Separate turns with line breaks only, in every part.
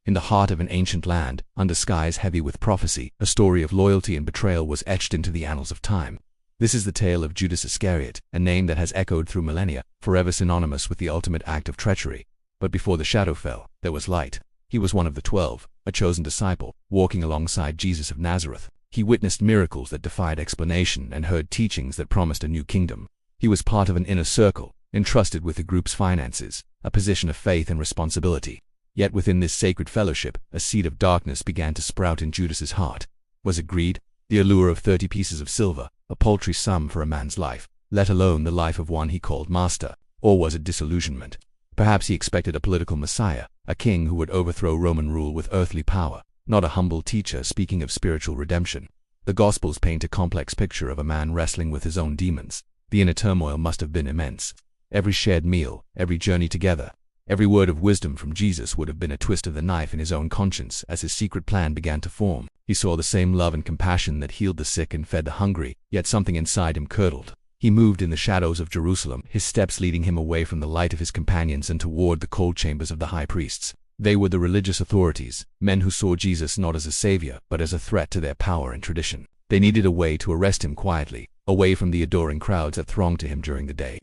In the heart of an ancient land, under skies heavy with prophecy, a story of loyalty and betrayal was etched into the annals of time. This is the tale of Judas Iscariot, a name that has echoed through millennia, forever synonymous with the ultimate act of treachery. But before the shadow fell, there was light. He was one of the 12, a chosen disciple, walking alongside Jesus of Nazareth. He witnessed miracles that defied explanation and heard teachings that promised a new kingdom. He was part of an inner circle, entrusted with the group's finances, a position of faith and responsibility. Yet within this sacred fellowship, a seed of darkness began to sprout in Judas's heart. Was it greed? The allure of 30 pieces of silver, a paltry sum for a man's life, let alone the life of one he called master? Or was it disillusionment? Perhaps he expected a political messiah, a king who would overthrow Roman rule with earthly power, not a humble teacher speaking of spiritual redemption. The Gospels paint a complex picture of a man wrestling with his own demons. The inner turmoil must have been immense. Every shared meal, every journey together, every word of wisdom from Jesus would have been a twist of the knife in his own conscience as his secret plan began to form. He saw the same love and compassion that healed the sick and fed the hungry, yet something inside him curdled. He moved in the shadows of Jerusalem, his steps leading him away from the light of his companions and toward the cold chambers of the high priests. They were the religious authorities, men who saw Jesus not as a savior, but as a threat to their power and tradition. They needed a way to arrest him quietly, away from the adoring crowds that thronged to him during the day.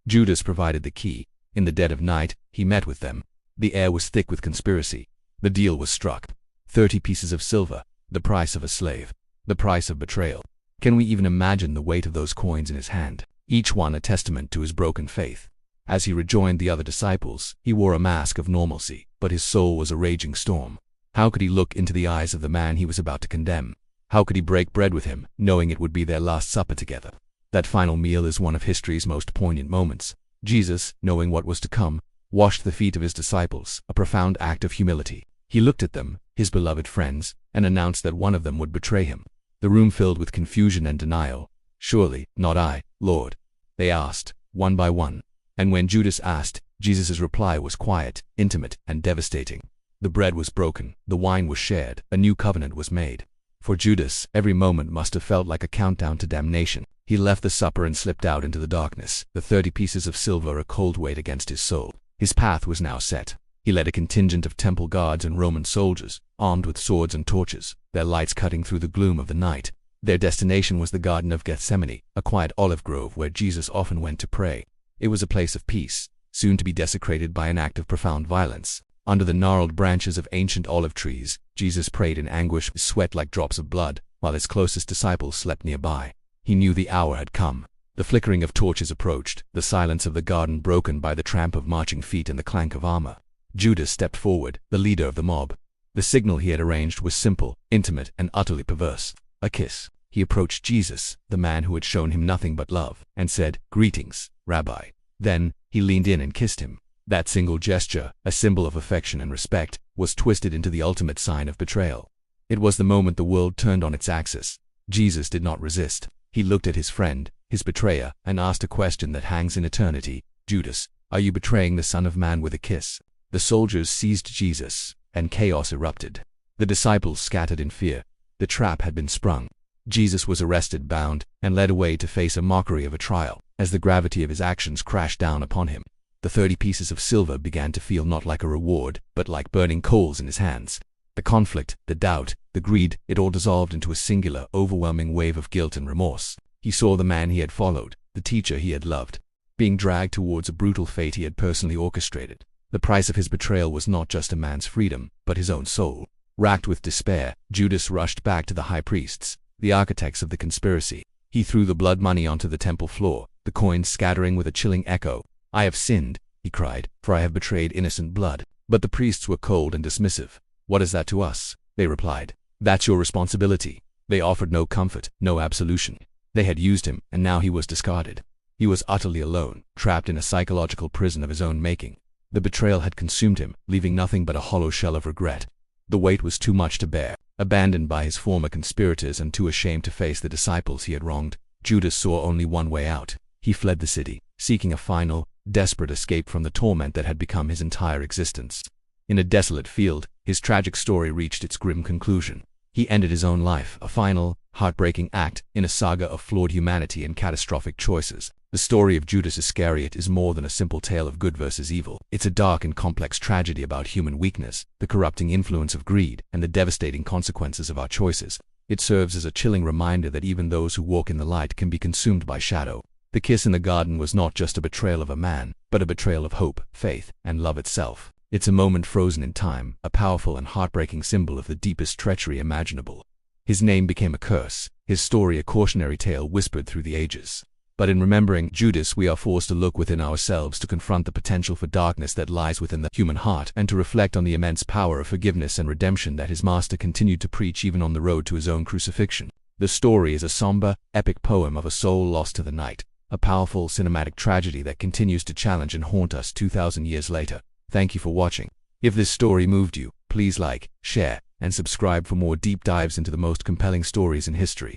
Judas provided the key. In the dead of night, he met with them. The air was thick with conspiracy. The deal was struck. 30 pieces of silver, the price of a slave, the price of betrayal. Can we even imagine the weight of those coins in his hand, each one a testament to his broken faith? As he rejoined the other disciples, he wore a mask of normalcy, but his soul was a raging storm. How could he look into the eyes of the man he was about to condemn? How could he break bread with him, knowing it would be their last supper together? That final meal is one of history's most poignant moments. Jesus, knowing what was to come, washed the feet of his disciples, a profound act of humility. He looked at them, his beloved friends, and announced that one of them would betray him. The room filled with confusion and denial. "Surely, not I, Lord," they asked, one by one. And when Judas asked, Jesus' reply was quiet, intimate, and devastating. The bread was broken, the wine was shared, a new covenant was made. For Judas, every moment must have felt like a countdown to damnation. He left the supper and slipped out into the darkness, the 30 pieces of silver a cold weight against his soul. His path was now set. He led a contingent of temple guards and Roman soldiers, armed with swords and torches, their lights cutting through the gloom of the night. Their destination was the Garden of Gethsemane, a quiet olive grove where Jesus often went to pray. It was a place of peace, soon to be desecrated by an act of profound violence. Under the gnarled branches of ancient olive trees, Jesus prayed in anguish, sweat like drops of blood, while his closest disciples slept nearby. He knew the hour had come. The flickering of torches approached, the silence of the garden broken by the tramp of marching feet and the clank of armor. Judas stepped forward, the leader of the mob. The signal he had arranged was simple, intimate, and utterly perverse. A kiss. He approached Jesus, the man who had shown him nothing but love, and said, "Greetings, Rabbi." Then, he leaned in and kissed him. That single gesture, a symbol of affection and respect, was twisted into the ultimate sign of betrayal. It was the moment the world turned on its axis. Jesus did not resist. He looked at his friend, his betrayer, and asked a question that hangs in eternity. "Judas, are you betraying the Son of Man with a kiss?" The soldiers seized Jesus, and chaos erupted. The disciples scattered in fear. The trap had been sprung. Jesus was arrested, bound, and led away to face a mockery of a trial. As the gravity of his actions crashed down upon him, the 30 pieces of silver began to feel not like a reward, but like burning coals in his hands. The conflict, the doubt, the greed, it all dissolved into a singular, overwhelming wave of guilt and remorse. He saw the man he had followed, the teacher he had loved, being dragged towards a brutal fate he had personally orchestrated. The price of his betrayal was not just a man's freedom, but his own soul. Racked with despair, Judas rushed back to the high priests, the architects of the conspiracy. He threw the blood money onto the temple floor, the coins scattering with a chilling echo. "I have sinned," he cried, "for I have betrayed innocent blood." But the priests were cold and dismissive. "What is that to us?" they replied. "That's your responsibility." They offered no comfort, no absolution. They had used him, and now he was discarded. He was utterly alone, trapped in a psychological prison of his own making. The betrayal had consumed him, leaving nothing but a hollow shell of regret. The weight was too much to bear. Abandoned by his former conspirators and too ashamed to face the disciples he had wronged, Judas saw only one way out. He fled the city, seeking a final, desperate escape from the torment that had become his entire existence. In a desolate field, his tragic story reached its grim conclusion. He ended his own life, a final, heartbreaking act in a saga of flawed humanity and catastrophic choices. The story of Judas Iscariot is more than a simple tale of good versus evil. It's a dark and complex tragedy about human weakness, the corrupting influence of greed, and the devastating consequences of our choices. It serves as a chilling reminder that even those who walk in the light can be consumed by shadow. The kiss in the garden was not just a betrayal of a man, but a betrayal of hope, faith, and love itself. It's a moment frozen in time, a powerful and heartbreaking symbol of the deepest treachery imaginable. His name became a curse, his story a cautionary tale whispered through the ages. But in remembering Judas, we are forced to look within ourselves to confront the potential for darkness that lies within the human heart, and to reflect on the immense power of forgiveness and redemption that his master continued to preach even on the road to his own crucifixion. The story is a somber, epic poem of a soul lost to the night, a powerful cinematic tragedy that continues to challenge and haunt us 2,000 years later. Thank you for watching. If this story moved you, please like, share, and subscribe for more deep dives into the most compelling stories in history.